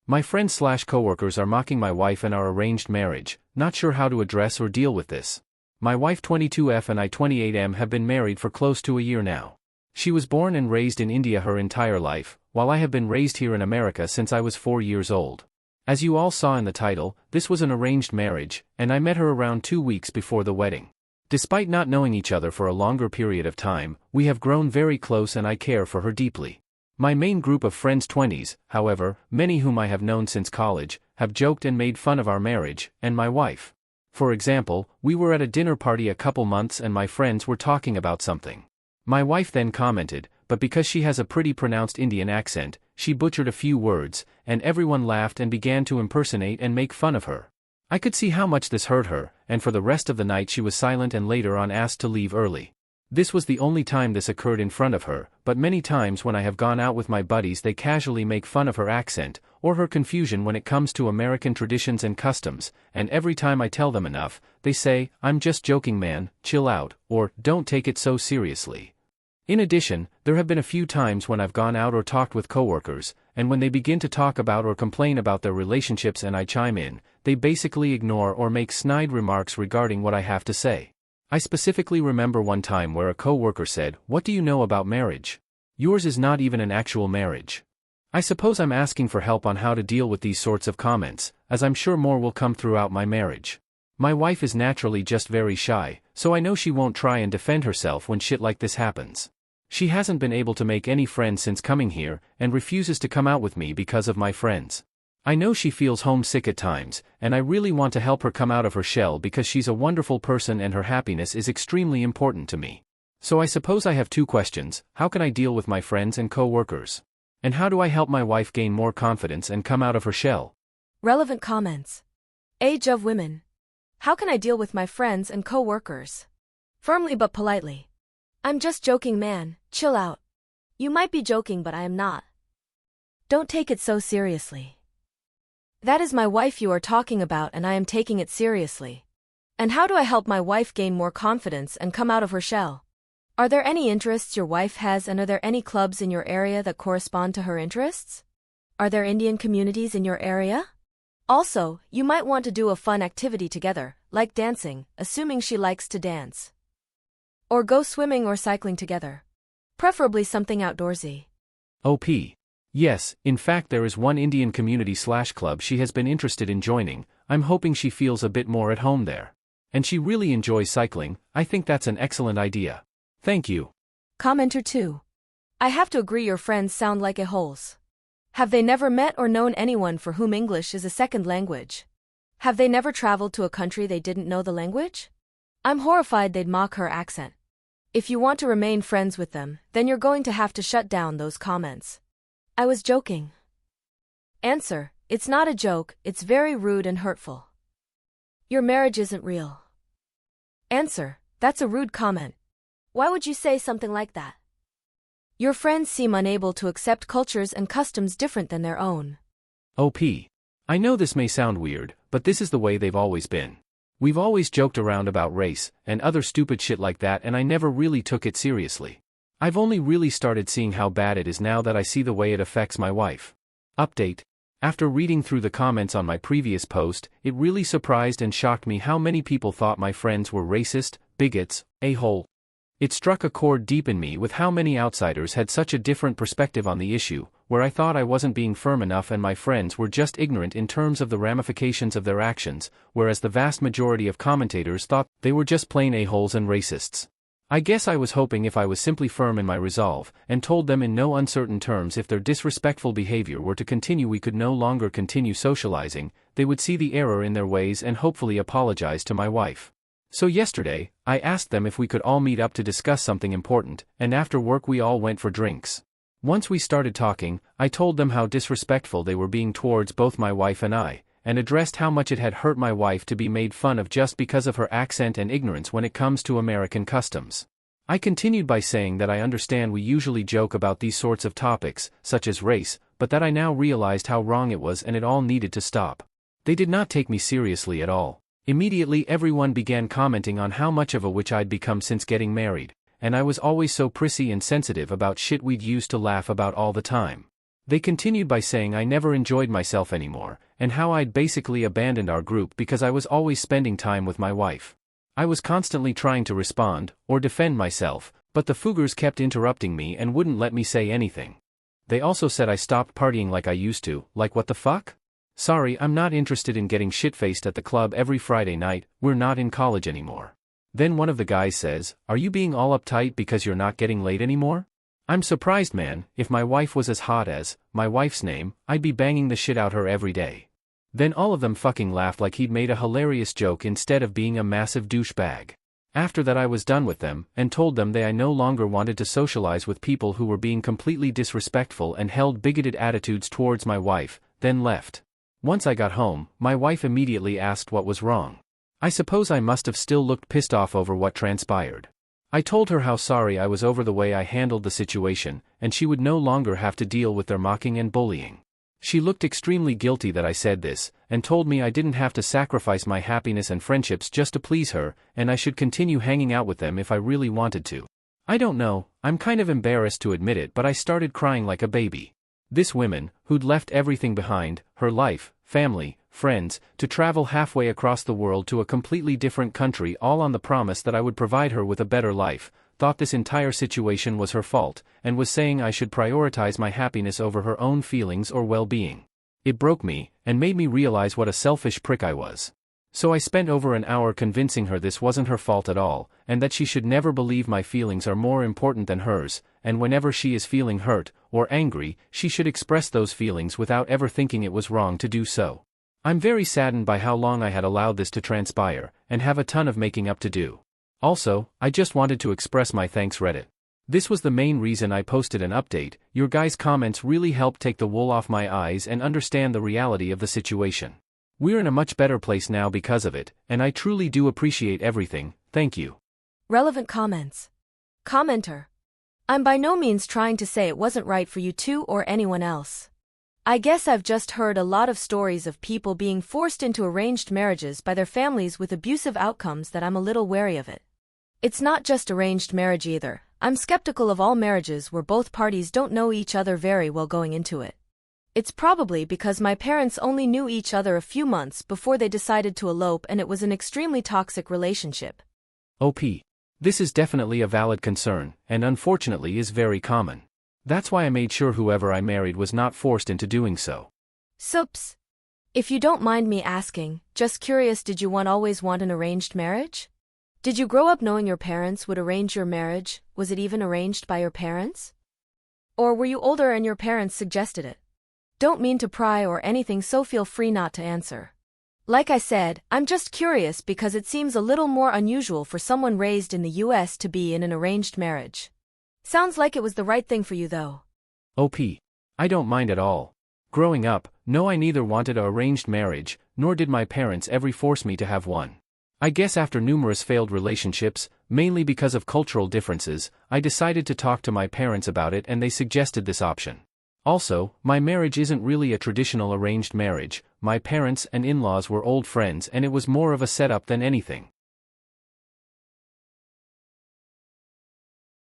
My friends/coworkers are mocking my wife and our arranged marriage, not sure how to address or deal with this. My wife 22F and I 28M have been married for close to a year now. She was born and raised in India her entire life, while I have been raised here in America since I was 4 years old. As you all saw in the title, this was an arranged marriage, and I met her around 2 weeks before the wedding. Despite not knowing each other for a longer period of time, we have grown very close and I care for her deeply. My main group of friends 20s, however, many whom I have known since college, have joked and made fun of our marriage, and my wife. For example, we were at a dinner party a couple months and my friends were talking about something. My wife then commented, but because she has a pretty pronounced Indian accent, she butchered a few words, and everyone laughed and began to impersonate and make fun of her. I could see how much this hurt her, and for the rest of the night she was silent and later on asked to leave early. This was the only time this occurred in front of her, but many times when I have gone out with my buddies they casually make fun of her accent, or her confusion when it comes to American traditions and customs, and every time I tell them enough, they say, "I'm just joking man, chill out," or "Don't take it so seriously." In addition, there have been a few times when I've gone out or talked with coworkers, and when they begin to talk about or complain about their relationships and I chime in, they basically ignore or make snide remarks regarding what I have to say. I specifically remember one time where a coworker said, "What do you know about marriage? Yours is not even an actual marriage." I suppose I'm asking for help on how to deal with these sorts of comments, as I'm sure more will come throughout my marriage. My wife is naturally just very shy, so I know she won't try and defend herself when shit like this happens. She hasn't been able to make any friends since coming here, and refuses to come out with me because of my friends. I know she feels homesick at times, and I really want to help her come out of her shell because she's a wonderful person and her happiness is extremely important to me. So I suppose I have two questions: how can I deal with my friends and co-workers? And how do I help my wife gain more confidence and come out of her shell? Relevant comments. Age of women. How can I deal with my friends and co-workers? Firmly but politely. I'm just joking man, chill out. You might be joking but I am not. Don't take it so seriously. That is my wife you are talking about and I am taking it seriously. And how do I help my wife gain more confidence and come out of her shell? Are there any interests your wife has and are there any clubs in your area that correspond to her interests? Are there Indian communities in your area? Also, you might want to do a fun activity together, like dancing, assuming she likes to dance. Or go swimming or cycling together. Preferably something outdoorsy. OP. Yes, in fact there is one Indian community/club she has been interested in joining. I'm hoping she feels a bit more at home there. And she really enjoys cycling. I think that's an excellent idea. Thank you. Commenter 2. I have to agree your friends sound like a-holes. Have they never met or known anyone for whom English is a second language? Have they never traveled to a country they didn't know the language? I'm horrified they'd mock her accent. If you want to remain friends with them, then you're going to have to shut down those comments. I was joking. Answer: it's not a joke, it's very rude and hurtful. Your marriage isn't real. Answer: that's a rude comment. Why would you say something like that? Your friends seem unable to accept cultures and customs different than their own. OP. I know this may sound weird, but this is the way they've always been. We've always joked around about race and other stupid shit like that and I never really took it seriously. I've only really started seeing how bad it is now that I see the way it affects my wife. Update. After reading through the comments on my previous post, it really surprised and shocked me how many people thought my friends were racist, bigots, a-hole. It struck a chord deep in me with how many outsiders had such a different perspective on the issue, where I thought I wasn't being firm enough and my friends were just ignorant in terms of the ramifications of their actions, whereas the vast majority of commentators thought they were just plain a-holes and racists. I guess I was hoping if I was simply firm in my resolve, and told them in no uncertain terms if their disrespectful behavior were to continue we could no longer continue socializing, they would see the error in their ways and hopefully apologize to my wife. So yesterday, I asked them if we could all meet up to discuss something important, and after work we all went for drinks. Once we started talking, I told them how disrespectful they were being towards both my wife and I, and addressed how much it had hurt my wife to be made fun of just because of her accent and ignorance when it comes to American customs. I continued by saying that I understand we usually joke about these sorts of topics, such as race, but that I now realized how wrong it was and it all needed to stop. They did not take me seriously at all. Immediately everyone began commenting on how much of a witch I'd become since getting married, and I was always so prissy and sensitive about shit we'd used to laugh about all the time. They continued by saying I never enjoyed myself anymore, and how I'd basically abandoned our group because I was always spending time with my wife. I was constantly trying to respond, or defend myself, but the Fuggers kept interrupting me and wouldn't let me say anything. They also said I stopped partying like I used to, like what the fuck? Sorry, I'm not interested in getting shit-faced at the club every Friday night, we're not in college anymore. Then one of the guys says, are you being all uptight because you're not getting laid anymore? I'm surprised, man. If my wife was as hot as my wife's name, I'd be banging the shit out her every day. Then all of them fucking laughed like he'd made a hilarious joke instead of being a massive douchebag. After that I was done with them, and told them I no longer wanted to socialize with people who were being completely disrespectful and held bigoted attitudes towards my wife, then left. Once I got home, my wife immediately asked what was wrong. I suppose I must have still looked pissed off over what transpired. I told her how sorry I was over the way I handled the situation, and she would no longer have to deal with their mocking and bullying. She looked extremely guilty that I said this, and told me I didn't have to sacrifice my happiness and friendships just to please her, and I should continue hanging out with them if I really wanted to. I don't know, I'm kind of embarrassed to admit it, but I started crying like a baby. This woman, who'd left everything behind, her life, family, friends, to travel halfway across the world to a completely different country, all on the promise that I would provide her with a better life, thought this entire situation was her fault, and was saying I should prioritize my happiness over her own feelings or well-being. It broke me, and made me realize what a selfish prick I was. So I spent over an hour convincing her this wasn't her fault at all, and that she should never believe my feelings are more important than hers, and whenever she is feeling hurt, or angry, she should express those feelings without ever thinking it was wrong to do so. I'm very saddened by how long I had allowed this to transpire, and have a ton of making up to do. Also, I just wanted to express my thanks, Reddit. This was the main reason I posted an update. Your guys' comments really helped take the wool off my eyes and understand the reality of the situation. We're in a much better place now because of it, and I truly do appreciate everything, thank you. Relevant comments. Commenter. I'm by no means trying to say it wasn't right for you two or anyone else. I guess I've just heard a lot of stories of people being forced into arranged marriages by their families with abusive outcomes that I'm a little wary of it. It's not just arranged marriage either. I'm skeptical of all marriages where both parties don't know each other very well going into it. It's probably because my parents only knew each other a few months before they decided to elope, and it was an extremely toxic relationship. OP. This is definitely a valid concern, and unfortunately is very common. That's why I made sure whoever I married was not forced into doing so. Sups. If you don't mind me asking, just curious, did you always want an arranged marriage? Did you grow up knowing your parents would arrange your marriage? Was it even arranged by your parents? Or were you older and your parents suggested it? Don't mean to pry or anything, so feel free not to answer. Like I said, I'm just curious because it seems a little more unusual for someone raised in the US to be in an arranged marriage. Sounds like it was the right thing for you though. OP. I don't mind at all. Growing up, no, I neither wanted an arranged marriage, nor did my parents ever force me to have one. I guess after numerous failed relationships, mainly because of cultural differences, I decided to talk to my parents about it and they suggested this option. Also, my marriage isn't really a traditional arranged marriage. My parents and in-laws were old friends and it was more of a setup than anything.